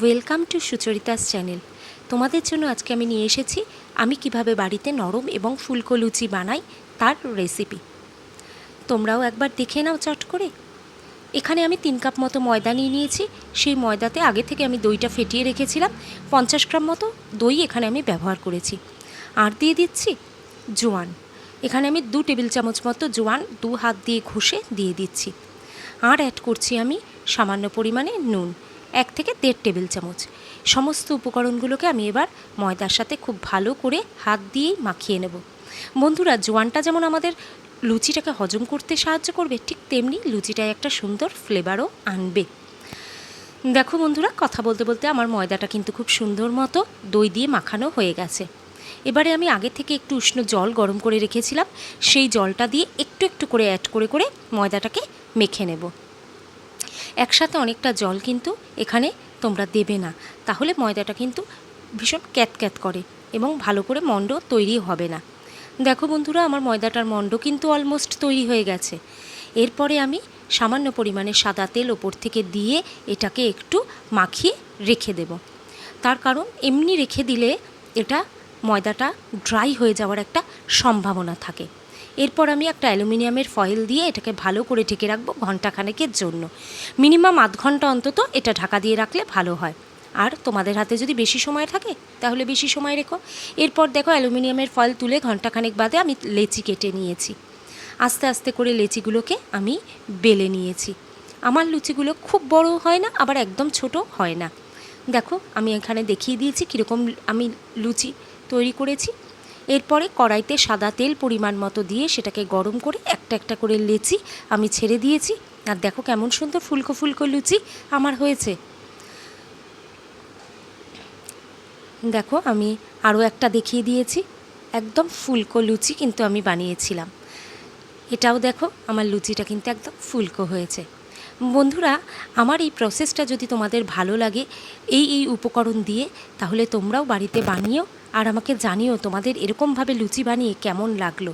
Welcome to Sucharitas channel. তোমাদের জন্য আজকে আমি নিয়ে এসেছি আমি কিভাবে বাড়িতে নরম এবং ফুলকো লুচি বানাই তার রেসিপি। তোমরাও একবার দেখে নাও চট করে। এখানে আমি 3 কাপ মতো ময়দা নিয়ে নিয়েছি। সেই ময়দাতে আগে থেকে আমি দইটা ফেটিয়ে রেখেছিলাম। 50 গ্রাম মতো দই এখানে আমি ব্যবহার করেছি। আর দিয়ে দিচ্ছি জোয়ান। এখানে আমি 2 টেবিল চামচ মতো জোয়ান 2 হাত দিয়ে ঘষে দিয়ে দিচ্ছি। আর অ্যাড করছি আমি সামান্য পরিমাণে নুন, 1 থেকে 1.5 টেবিল চামচ। সমস্ত উপকরণগুলোকে আমি এবার ময়দার সাথে খুব ভালো করে হাত দিয়েই মাখিয়ে নেব। বন্ধুরা, জোয়ানটা যেমন আমাদের লুচিটাকে হজম করতে সাহায্য করবে, ঠিক তেমনি লুচিটায় একটা সুন্দর ফ্লেভারও আনবে। দেখো বন্ধুরা, কথা বলতে বলতে আমার ময়দাটা কিন্তু খুব সুন্দর মতো দই দিয়ে মাখানো হয়ে গেছে। এবারে আমি আগে থেকে একটু উষ্ণ জল গরম করে রেখেছিলাম, সেই জলটা দিয়ে একটু একটু করে অ্যাড করে করে ময়দাটাকে মেখে নেব। একসাথে অনেকটা জল কিন্তু এখানে তোমরা দেবে না, তাহলে ময়দাটা কিন্তু ভীষণ ক্যাতক্যাত করে এবং ভালো করে মণ্ড তৈরি হবে না। দেখো বন্ধুরা, আমার ময়দাটার মণ্ড কিন্তু অলমোস্ট তৈরি হয়ে গেছে। এরপরে আমি সামান্য পরিমাণে সাদা তেল ওপর থেকে দিয়ে এটাকে একটু মাখিয়ে রেখে দেব। তার কারণ এমনি রেখে দিলে এটা ময়দাটা ড্রাই হয়ে যাওয়ার একটা সম্ভাবনা থাকে। এরপর আমি একটা অ্যালুমিনিয়ামের ফয়েল দিয়ে এটাকে ভালো করে ঢেকে রাখবো ঘণ্টাখানেকের জন্য। মিনিমাম আধ ঘন্টা অন্তত এটা ঢাকা দিয়ে রাখলে ভালো হয়। আর তোমাদের হাতে যদি বেশি সময় থাকে তাহলে বেশি সময় রেখো। এরপর দেখো, অ্যালুমিনিয়ামের ফয়েল তুলে ঘণ্টাখানেক বাদে আমি লেচি কেটে নিয়েছি। আস্তে আস্তে করে লেচিগুলোকে আমি বেলে নিয়েছি। আমার লুচিগুলো খুব বড় হয় না, আবার একদম ছোট হয় না। দেখো, আমি এখানে দেখিয়ে দিয়েছি কীরকম আমি লুচি তৈরি করেছি। এরপরে কড়াইতে সাদা তেল পরিমাণ মতো দিয়ে সেটাকে গরম করে একটা একটা করে লেচি আমি ছেড়ে দিয়েছি। আর দেখো কেমন সুন্দর ফুলকো ফুলকো লুচি আমার হয়েছে। দেখো, আমি আরও একটা দেখিয়ে দিয়েছি, একদম ফুলকো লুচি কিন্তু আমি বানিয়েছিলাম। এটাও দেখো, আমার লুচিটা কিন্তু একদম ফুলকো হয়েছে। বন্ধুরা, আমার এই প্রসেসটা যদি তোমাদের ভালো লাগে এই উপকরণ দিয়ে, তাহলে তোমরাও বাড়িতে বানিও আর আমাকে জানিও তোমাদের এরকমভাবে লুচি বানিয়ে কেমন লাগলো।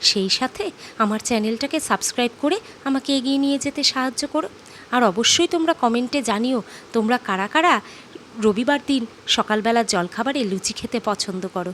সেই সাথে আমার চ্যানেলটাকে সাবস্ক্রাইব করে আমাকে এগিয়ে নিয়ে যেতে সাহায্য করো। আর অবশ্যই তোমরা কমেন্টে জানিও তোমরা কারা কারা রবিবার দিন সকালবেলা জলখাবারে লুচি খেতে পছন্দ করো।